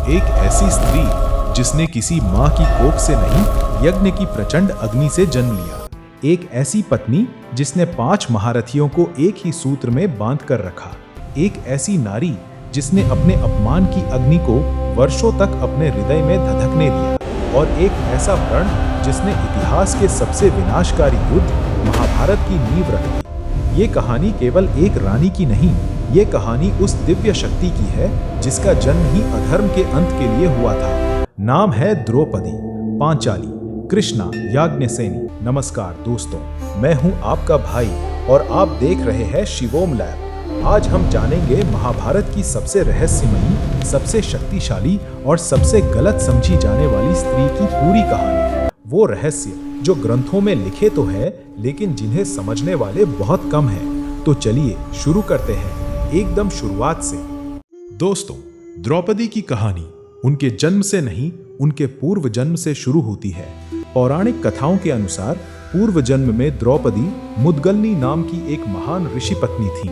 एक ऐसी स्त्री जिसने किसी माँ की कोख से नहीं, यज्ञ की प्रचंड अग्नि से जन्म लिया। एक ऐसी पत्नी जिसने 5 महारथियों को एक ही सूत्र में बांध कर रखा। एक ऐसी नारी जिसने अपने अपमान की अग्नि को वर्षों तक अपने हृदय में धधकने दिया। और एक ऐसा प्रण जिसने इतिहास के सबसे विनाशकारी युद्ध महाभारत की नींव रख दी। ये कहानी केवल एक रानी की नहीं, ये कहानी उस दिव्य शक्ति की है जिसका जन्म ही अधर्म के अंत के लिए हुआ था। नाम है द्रौपदी, पांचाली, कृष्णा, याज्ञसेनी। नमस्कार दोस्तों, मैं हूं आपका भाई और आप देख रहे हैं शिवोम लैब। आज हम जानेंगे महाभारत की सबसे रहस्यमयी, सबसे शक्तिशाली और सबसे गलत समझी जाने वाली स्त्री की पूरी कहानी। वो रहस्य जो ग्रंथों में लिखे तो है, लेकिन जिन्हें समझने वाले बहुत कम हैं। तो चलिए शुरू करते हैं एकदम शुरुआत से। दोस्तों, द्रौपदी की कहानी उनके जन्म से नहीं, उनके पूर्व जन्म से शुरू होती है। पौराणिक कथाओं के अनुसार पूर्व जन्म में द्रौपदी मुद्गलनी नाम की एक महान ऋषि पत्नी थी।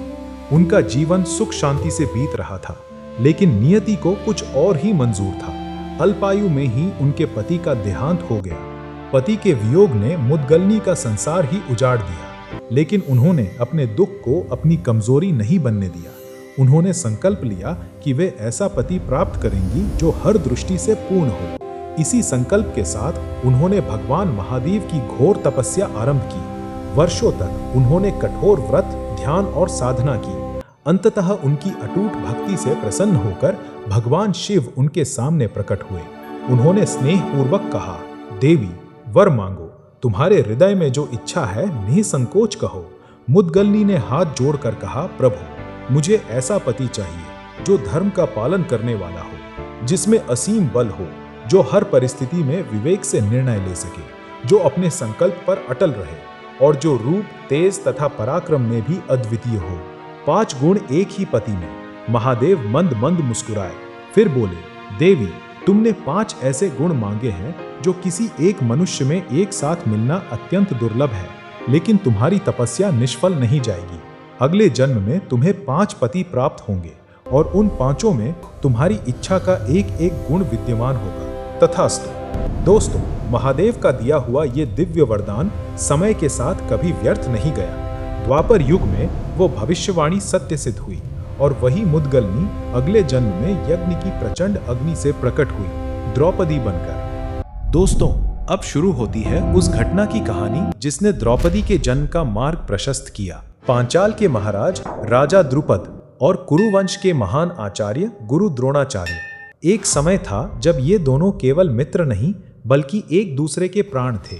उनका जीवन सुख शांति से बीत रहा था, लेकिन नियति को कुछ और ही मंजूर था। अल्पायु में ही उनके पति का देहांत हो गया। पति के वियोग ने मुद्गलनी का संसार ही उजाड़ दिया, लेकिन उन्होंने अपने दुख को अपनी कमजोरी नहीं बनने दिया। उन्होंने संकल्प लिया कि वे ऐसा पति प्राप्त करेंगी जो हर दृष्टि से पूर्ण हो। इसी संकल्प के साथ उन्होंने भगवान महादेव की घोर तपस्या आरंभ की। वर्षों तक उन्होंने कठोर व्रत, ध्यान और साधना की। अंततः उनकी अटूट भक्ति से प्रसन्न होकर भगवान शिव उनके सामने प्रकट हुए। उन्होंने स्नेहपूर्वक कहा, देवी, वर मांगो, तुम्हारे हृदय में जो इच्छा है निसंकोच कहो। मुद्गलनी ने हाथ जोड़कर कहा, प्रभु, मुझे ऐसा पति चाहिए जो धर्म का पालन करने वाला हो, जिसमें असीम बल हो, जो हर परिस्थिति में विवेक से निर्णय ले सके, जो अपने संकल्प पर अटल रहे और जो रूप, तेज तथा पराक्रम में भी अद्वितीय हो। 5 गुण एक ही पति में। महादेव मंद मंद मुस्कुराए, फिर बोले, देवी, तुमने 5 ऐसे गुण मांगे हैं जो किसी एक मनुष्य में एक साथ मिलना अत्यंत दुर्लभ है, लेकिन तुम्हारी तपस्या निष्फल नहीं जाएगी। अगले जन्म में तुम्हें 5 पति प्राप्त होंगे और उन 5 में तुम्हारी इच्छा का एक एक गुण विद्यमान होगा। तथास्तु। दोस्तों, महादेव का दिया हुआ ये दिव्य वरदान समय के साथ कभी व्यर्थ नहीं गया। द्वापर युग में वो भविष्यवाणी सत्य सिद्ध हुई और वही मुद्गलनी अगले जन्म में यज्ञ की प्रचंड अग्नि से प्रकट हुई, द्रौपदी बनकर। दोस्तों, अब शुरू होती है उस घटना की कहानी जिसने द्रौपदी के जन्म का मार्ग प्रशस्त किया। पांचाल के महाराज राजा द्रुपद और कुरुवंश के महान आचार्य गुरु द्रोणाचार्य। एक समय था जब ये दोनों केवल मित्र नहीं, बल्कि एक दूसरे के प्राण थे।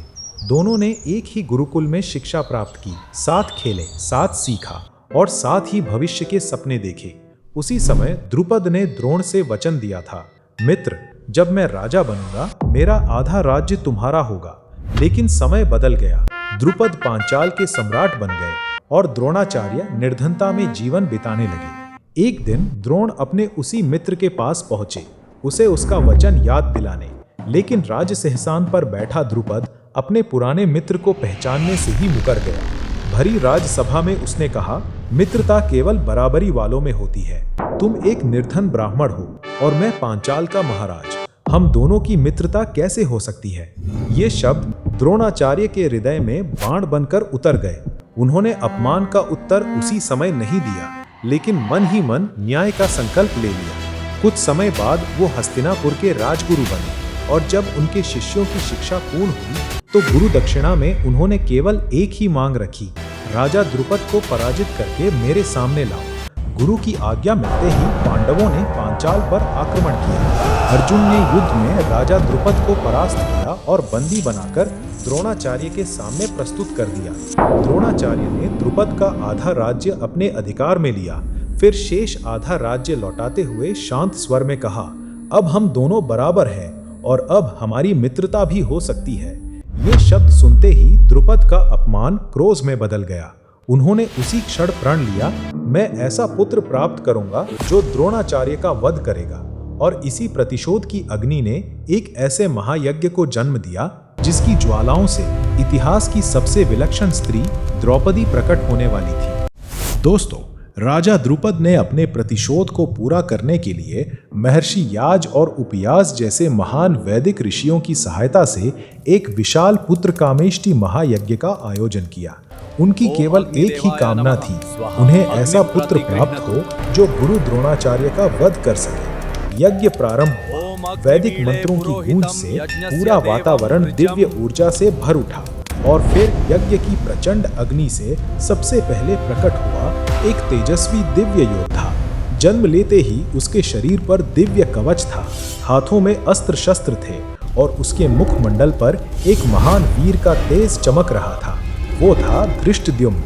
दोनों ने एक ही गुरुकुल में शिक्षा प्राप्त की, साथ खेले, साथ सीखा और साथ ही भविष्य के सपने देखे। उसी समय द्रुपद ने द्रोण से वचन दिया था, मित्र, जब मैं राजा बनूंगा मेरा आधा राज्य तुम्हारा होगा। लेकिन समय बदल गया। द्रुपद पांचाल के सम्राट बन गए और द्रोणाचार्य निर्धनता में जीवन बिताने लगे। एक दिन द्रोण अपने उसी मित्र के पास पहुंचे, उसे उसका वचन याद दिलाने। लेकिन राज सिंहासन पर बैठा द्रुपद अपने पुराने मित्र को पहचानने से ही मुकर गया। भरी राजसभा में उसने कहा, मित्रता केवल बराबरी वालों में होती है। तुम एक निर्धन ब्राह्मण हो और मैं पांचाल का महाराज। हम दोनों की मित्रता कैसे हो सकती है? ये शब्द द्रोणाचार्य के हृदय में बाण बनकर उतर गए। उन्होंने अपमान का उत्तर उसी समय नहीं दिया, लेकिन मन ही मन न्याय का संकल्प ले लिया। कुछ समय बाद वो हस्तिनापुर के राजगुरु बने और जब उनके शिष्यों की शिक्षा पूर्ण हुई तो गुरु दक्षिणा में उन्होंने केवल एक ही मांग रखी, राजा द्रुपद को पराजित करके मेरे सामने लाओ। गुरु की आज्ञा मिलते ही पांडवों ने पांचाल पर आक्रमण किया। अर्जुन ने युद्ध में राजा द्रुपद को परास्त किया और बंदी बनाकर द्रोणाचार्य के सामने प्रस्तुत कर दिया। द्रोणाचार्य ने द्रुपद का आधा राज्य अपने अधिकार में लिया, फिर शेष आधा राज्य लौटाते हुए शांत स्वर में कहा, अब हम दोनों बराबर हैं और अब हमारी मित्रता भी हो सकती है। ये शब्द सुनते ही द्रुपद का अपमान क्रोध में बदल गया। उन्होंने उसी क्षण प्रण लिया, मैं ऐसा पुत्र प्राप्त करूंगा जो द्रोणाचार्य का वध करेगा। और इसी प्रतिशोध की अग्नि ने एक ऐसे महायज्ञ को जन्म दिया जिसकी ज्वालाओं से इतिहास की सबसे विलक्षण स्त्री द्रौपदी प्रकट होने वाली थी। दोस्तों, राजा द्रुपद ने अपने प्रतिशोध को पूरा करने के लिए महर्षि याज और उपयास जैसे महान वैदिक ऋषियों की सहायता से एक विशाल पुत्र कामेष्टि महायज्ञ का आयोजन किया। उनकी केवल एक ही कामना थी, उन्हें ऐसा पुत्र प्राप्त हो जो गुरु द्रोणाचार्य का वध कर सके। यज्ञ प्रारंभ हुआ। वैदिक मंत्रों की गूंज से पूरा वातावरण दिव्य ऊर्जा से भर उठा और फिर यज्ञ की प्रचंड अग्नि से सबसे पहले प्रकट हुआ एक तेजस्वी दिव्य योद्धा। जन्म लेते ही उसके शरीर पर दिव्य कवच था, हाथों में अस्त्र शस्त्र थे और उसके मुखमंडल पर एक महान वीर का तेज चमक रहा था। वो था धृष्टद्युम्न,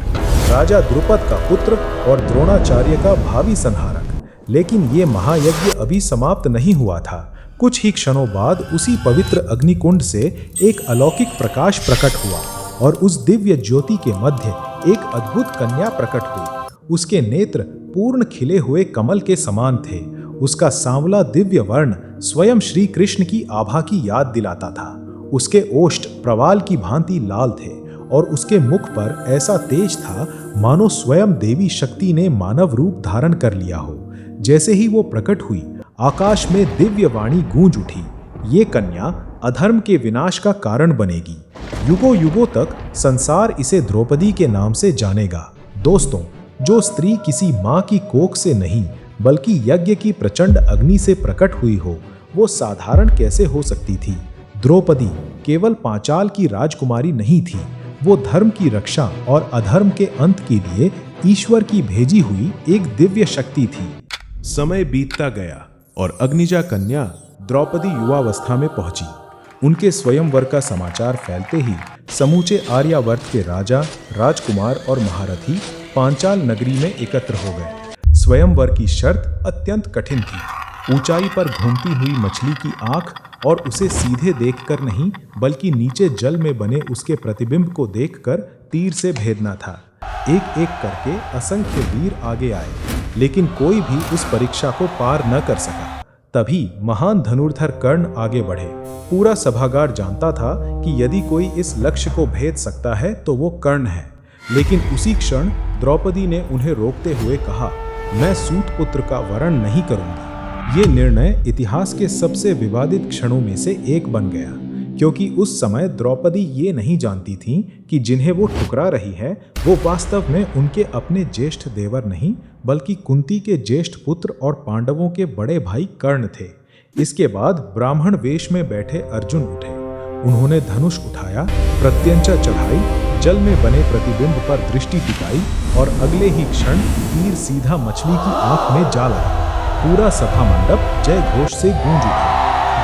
राजा द्रुपद का पुत्र और द्रोणाचार्य का भावी संहारक। लेकिन ये महायज्ञ अभी समाप्त नहीं हुआ था। कुछ ही क्षणों बाद उसी पवित्र अग्निकुंड से एक अलौकिक प्रकाश प्रकट हुआ और उस दिव्य ज्योति के मध्य एक अद्भुत कन्या प्रकट हुई। उसके नेत्र पूर्ण खिले हुए कमल के समान थे। उसका सांवला दिव्य वर्ण स्वयं श्री कृष्ण की आभा की याद दिलाता था। उसके ओष्ठ प्रवाल की भांति लाल थे और उसके मुख पर ऐसा तेज था मानो स्वयं देवी शक्ति ने मानव रूप धारण कर लिया हो। जैसे ही वो प्रकट हुई, आकाश में दिव्य वाणी गूंज उठी, ये कन्या अधर्म के विनाश का कारण बनेगी। युगों युगों तक संसार इसे द्रौपदी के नाम से जानेगा। दोस्तों, जो स्त्री किसी माँ की कोख से नहीं बल्कि यज्ञ की प्रचंड अग्नि से प्रकट हुई हो, वो साधारण कैसे हो सकती थी? द्रौपदी केवल पांचाल की राजकुमारी नहीं थी, वो धर्म की रक्षा और अधर्म के अंत के लिए ईश्वर की भेजी हुई एक दिव्य शक्ति थी। समय बीतता गया और अग्निजा कन्या द्रौपदी युवावस्था में पहुंची। उनके स्वयंवर का समाचार फैलते ही समूचे आर्यावर्त के राजा, राजकुमार और महारथी पांचाल नगरी में एकत्र हो गए। स्वयंवर की शर्त अत्यंत कठिन थी। ऊंचाई पर घूमती हुई मछली की आंख और उसे सीधे देखकर नहीं बल्कि नीचे जल में बने उसके प्रतिबिंब को देखकर तीर से भेदना था। एक एक करके असंख्य वीर आगे आए, लेकिन कोई भी उस परीक्षा को पार न कर सका। तभी महान धनुर्धर कर्ण आगे बढ़े। पूरा सभागार जानता था कि यदि कोई इस लक्ष्य को भेद सकता है तो वो कर्ण है। लेकिन उसी क्षण द्रौपदी ने उन्हें रोकते हुए कहा, मैं सूत पुत्र का वरण नहीं करूंगी। ये निर्णय इतिहास के सबसे विवादित क्षणों में से एक बन गया, क्योंकि उस समय द्रौपदी ये नहीं जानती थी कि जिन्हें वो ठुकरा रही है वो वास्तव में उनके अपने ज्येष्ठ देवर नहीं बल्कि कुंती के ज्येष्ठ पुत्र और पांडवों के बड़े भाई कर्ण थे। इसके बाद ब्राह्मण वेश में बैठे अर्जुन उठे। उन्होंने धनुष उठाया, प्रत्यंचा चढ़ाई, जल में बने प्रतिबिंब पर दृष्टि टिकाई और अगले ही क्षण तीर सीधा मछली की आंख में जा लगा। पूरा सभा मंडप जय घोष से गूंज उठा।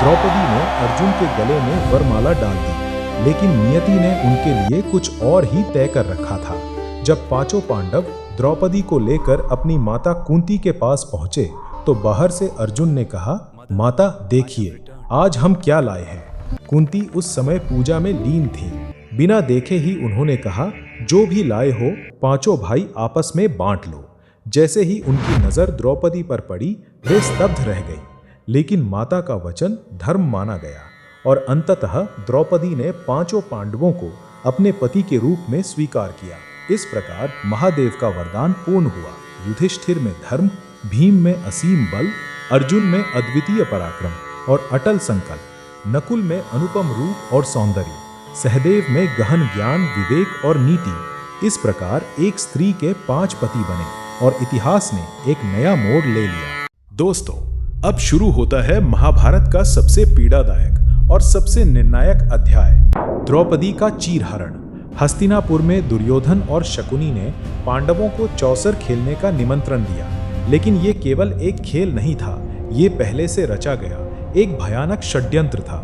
द्रौपदी ने अर्जुन के गले में वरमाला डाल दी, लेकिन नियति ने उनके लिए कुछ और ही तय कर रखा था। जब पांचों पांडव द्रौपदी को लेकर अपनी माता कुंती के पास पहुंचे तो बाहर से अर्जुन ने कहा, माता देखिए, आज हम क्या लाए हैं। कुंती उस समय पूजा में लीन थी। बिना देखे ही उन्होंने कहा, जो भी लाए हो पांचों भाई आपस में बांट लो। जैसे ही उनकी नजर द्रौपदी पर पड़ी, वे स्तब्ध रह गई। लेकिन माता का वचन धर्म माना गया और अंततः द्रौपदी ने पांचों पांडवों को अपने पति के रूप में स्वीकार किया। इस प्रकार महादेव का वरदान पूर्ण हुआ। युधिष्ठिर में धर्म, भीम में असीम बल, अर्जुन में अद्वितीय पराक्रम और अटल संकल्प, नकुल में अनुपम रूप और सौंदर्य, सहदेव में गहन ज्ञान, विवेक और नीति। इस प्रकार एक स्त्री के 5 पति बने और इतिहास ने एक नया मोड़ ले लिया। दोस्तों, अब शुरू होता है महाभारत का सबसे पीड़ादायक और सबसे निर्णायक अध्याय, द्रौपदी का चीरहरण। हस्तिनापुर में दुर्योधन और शकुनी ने पांडवों को चौसर खेलने का निमंत्रण दिया, लेकिन ये केवल एक खेल नहीं था, ये पहले से रचा गया एक भयानक षड्यंत्र था।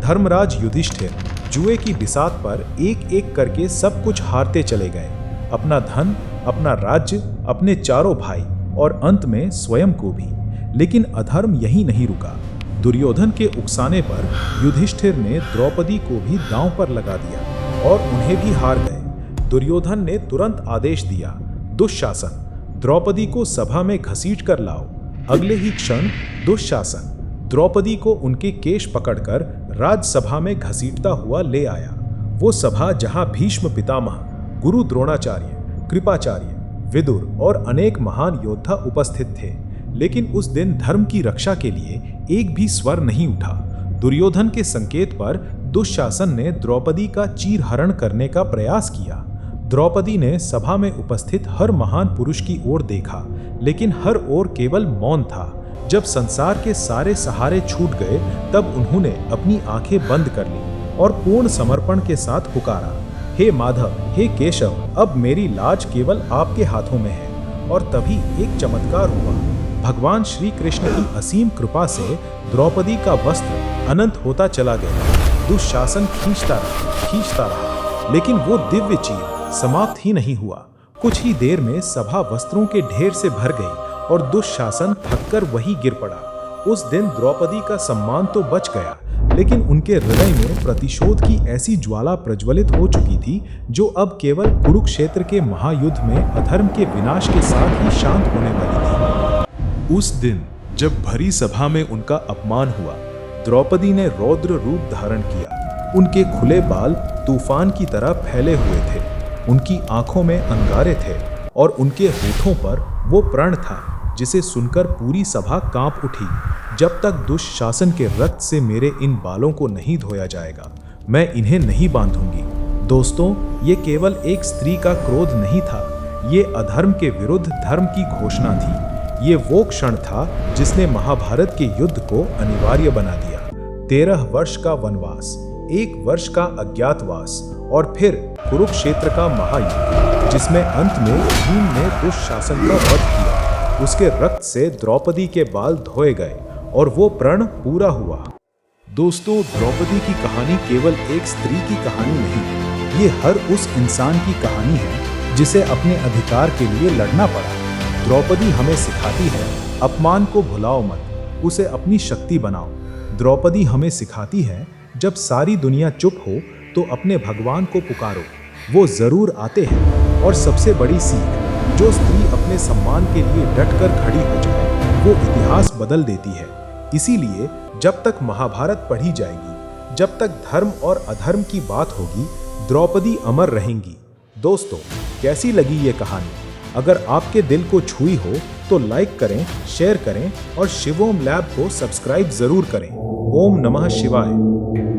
धर्मराज युधिष्ठिर जुए की बिसात पर एक एक करके सब कुछ हारते चले गए, अपना धन, अपना राज्य, अपने चारों भाई और अंत में स्वयं को भी। लेकिन अधर्म यही नहीं रुका। दुर्योधन के उकसाने पर युधिष्ठिर ने द्रौपदी को भी दांव पर लगा दिया और उन्हें भी हार गए। दुर्योधन ने तुरंत आदेश दिया, दुःशासन, द्रौपदी को सभा में घसीट कर लाओ। अगले ही क्षण दुःशासन द्रौपदी को उनके केश पकड़कर राजसभा में घसीटता हुआ ले आया। वो सभा जहां भीष्म पितामह, गुरु द्रोणाचार्य, कृपाचार्य, विदुर और अनेक महान योद्धा उपस्थित थे। लेकिन उस दिन धर्म की रक्षा के लिए एक भी स्वर नहीं उठा। दुर्योधन के संकेत पर दुःशासन ने द्रौपदी का चीरहरण करने का प्रयास किया। द्रौपदी ने सभा में उपस्थित हर महान पुरुष की ओर देखा, लेकिन हर ओर केवल मौन था। जब संसार के सारे सहारे छूट गए, तब उन्होंने अपनी आंखें बंद कर ली और पूर्ण समर्पण के साथ पुकारा, हे माधव, हे केशव, अब मेरी लाज केवल आपके हाथों में है। और तभी एक चमत्कार हुआ। भगवान श्री कृष्ण की असीम कृपा से द्रौपदी का वस्त्र अनंत होता चला गया। दुःशासन खींचता रहा, लेकिन वो दिव्य चीर समाप्त ही नहीं हुआ। कुछ ही देर में सभा वस्त्रों के ढेर से भर गई और दुःशासन थककर वहीं गिर पड़ा। उस दिन द्रौपदी का सम्मान तो बच गया, लेकिन उनके हृदय में प्रतिशोध की ऐसी ज्वाला प्रज्वलित हो चुकी थी, जो अब केवल कुरुक्षेत्र के महायुद्ध में अधर्म के विनाश के साथ ही शांत होने वाली थी। उस दिन जब भरी सभा में उनका अपमान हुआ, द्रौपदी ने रौद्र रूप धारण किया। उनके खुले बाल तूफान की तरह फैले हुए थे, उनकी आंखों में अंगारे थे और उनके होठों पर वो प्रण था जिसे सुनकर पूरी सभा कांप उठी। जब तक दुःशासन के रक्त से मेरे इन बालों को नहीं धोया जाएगा, मैं इन्हें नहीं बांधूंगी। दोस्तों, ये केवल एक स्त्री का क्रोध नहीं था, ये अधर्म के विरुद्ध धर्म की घोषणा थी। ये वो क्षण था जिसने महाभारत के युद्ध को अनिवार्य बना दिया। 13 वर्ष का वनवास, 1 वर्ष का अज्ञातवास और फिर कुरुक्षेत्र का महायुद्ध, जिसमें अंत में भीम ने दुःशासन का वध किया। उसके रक्त से द्रौपदी के बाल धोए गए और वो प्रण पूरा हुआ। दोस्तों, द्रौपदी की कहानी केवल एक स्त्री की कहानी नहीं, ये हर उस इंसान की कहानी है जिसे अपने अधिकार के लिए लड़ना पड़ा। द्रौपदी हमें सिखाती है, अपमान को भुलाओ मत, उसे अपनी शक्ति बनाओ। द्रौपदी हमें सिखाती है, जब सारी दुनिया चुप हो तो अपने भगवान को पुकारो, वो जरूर आते हैं। और सबसे बड़ी सीख, जो स्त्री अपने सम्मान के लिए डटकर खड़ी हो जाए, वो इतिहास बदल देती है। इसीलिए जब तक महाभारत पढ़ी जाएगी, जब तक धर्म और अधर्म की बात होगी, द्रौपदी अमर रहेंगी। दोस्तों, कैसी लगी ये कहानी? अगर आपके दिल को छुई हो तो लाइक करें, शेयर करें और शिवोम लैब को सब्सक्राइब जरूर करें। ओम नमः शिवाय।